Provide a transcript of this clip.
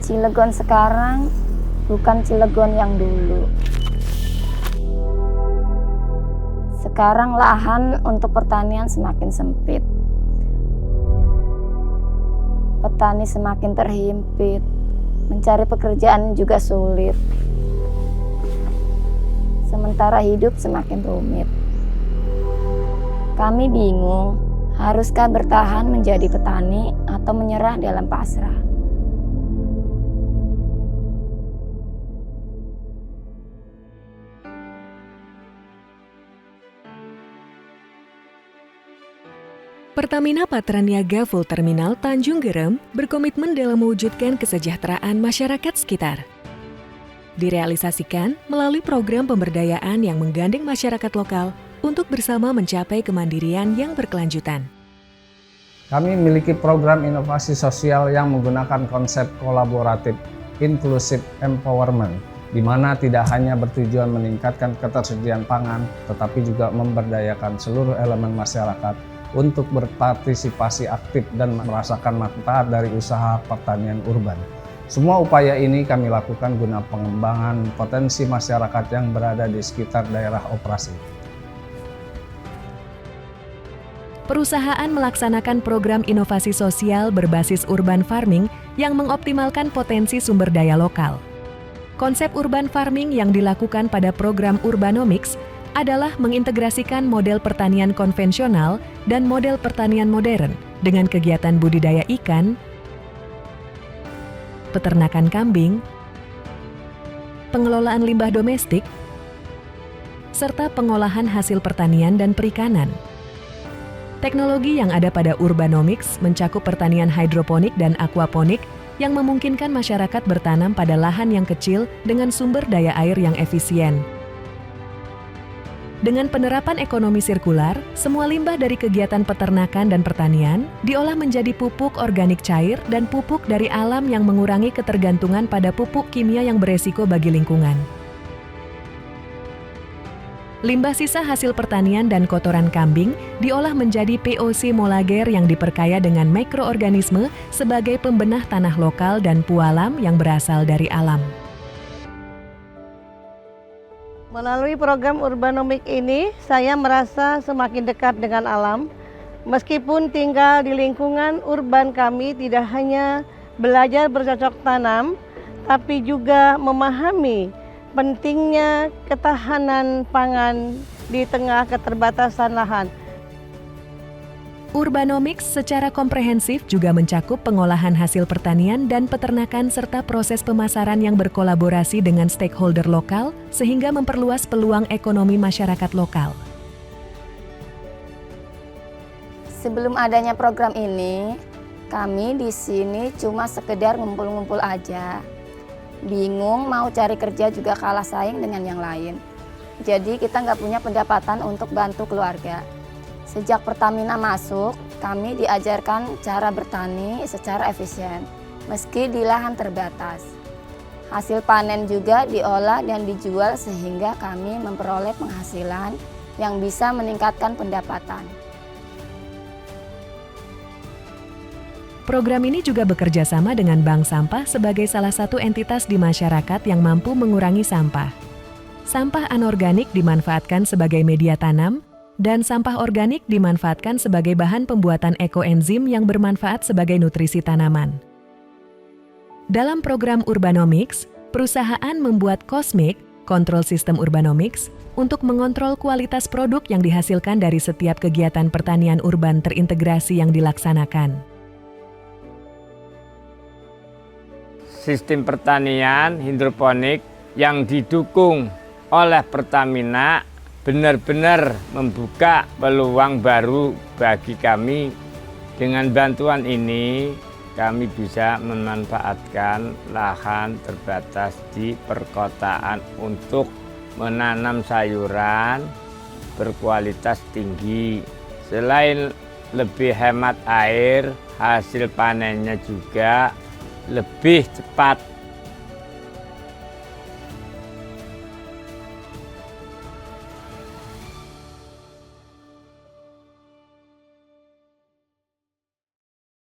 Cilegon sekarang bukan Cilegon yang dulu. Sekarang lahan untuk pertanian semakin sempit. Petani semakin terhimpit, mencari pekerjaan juga sulit. Sementara hidup semakin rumit. Kami bingung, haruskah bertahan menjadi petani atau menyerah dalam pasrah? Pertamina Patraniaga Full Terminal Tanjung Gerem berkomitmen dalam mewujudkan kesejahteraan masyarakat sekitar. Direalisasikan melalui program pemberdayaan yang menggandeng masyarakat lokal untuk bersama mencapai kemandirian yang berkelanjutan. Kami memiliki program inovasi sosial yang menggunakan konsep kolaboratif, inclusive empowerment, di mana tidak hanya bertujuan meningkatkan ketersediaan pangan, tetapi juga memberdayakan seluruh elemen masyarakat untuk berpartisipasi aktif dan merasakan manfaat dari usaha pertanian urban. Semua upaya ini kami lakukan guna pengembangan potensi masyarakat yang berada di sekitar daerah operasi. Perusahaan melaksanakan program inovasi sosial berbasis urban farming yang mengoptimalkan potensi sumber daya lokal. Konsep urban farming yang dilakukan pada program Urbanomics adalah mengintegrasikan model pertanian konvensional dan model pertanian modern dengan kegiatan budidaya ikan, peternakan kambing, pengelolaan limbah domestik, serta pengolahan hasil pertanian dan perikanan. Teknologi yang ada pada Urbanomics mencakup pertanian hidroponik dan aquaponik yang memungkinkan masyarakat bertanam pada lahan yang kecil dengan sumber daya air yang efisien. Dengan penerapan ekonomi sirkular, semua limbah dari kegiatan peternakan dan pertanian diolah menjadi pupuk organik cair dan pupuk dari alam yang mengurangi ketergantungan pada pupuk kimia yang beresiko bagi lingkungan. Limbah sisa hasil pertanian dan kotoran kambing diolah menjadi POC molager yang diperkaya dengan mikroorganisme sebagai pembenah tanah lokal dan pualam yang berasal dari alam. Melalui program Urbanomic ini, saya merasa semakin dekat dengan alam. Meskipun tinggal di lingkungan urban kami tidak hanya belajar bercocok tanam, tapi juga memahami pentingnya ketahanan pangan di tengah keterbatasan lahan. Urbanomics secara komprehensif juga mencakup pengolahan hasil pertanian dan peternakan serta proses pemasaran yang berkolaborasi dengan stakeholder lokal sehingga memperluas peluang ekonomi masyarakat lokal. Sebelum adanya program ini, kami di sini cuma sekedar ngumpul-ngumpul aja. Bingung mau cari kerja juga kalah saing dengan yang lain. Jadi kita nggak punya pendapatan untuk bantu keluarga. Sejak Pertamina masuk, kami diajarkan cara bertani secara efisien, meski di lahan terbatas. Hasil panen juga diolah dan dijual sehingga kami memperoleh penghasilan yang bisa meningkatkan pendapatan. Program ini juga bekerja sama dengan Bank Sampah sebagai salah satu entitas di masyarakat yang mampu mengurangi sampah. Sampah anorganik dimanfaatkan sebagai media tanam, dan sampah organik dimanfaatkan sebagai bahan pembuatan ekoenzim yang bermanfaat sebagai nutrisi tanaman. Dalam program Urbanomics, perusahaan membuat Cosmic, kontrol sistem Urbanomics, untuk mengontrol kualitas produk yang dihasilkan dari setiap kegiatan pertanian urban terintegrasi yang dilaksanakan. Sistem pertanian hidroponik yang didukung oleh Pertamina benar-benar membuka peluang baru bagi kami. Dengan bantuan ini, kami bisa memanfaatkan lahan terbatas di perkotaan untuk menanam sayuran berkualitas tinggi. Selain lebih hemat air, hasil panennya juga lebih cepat.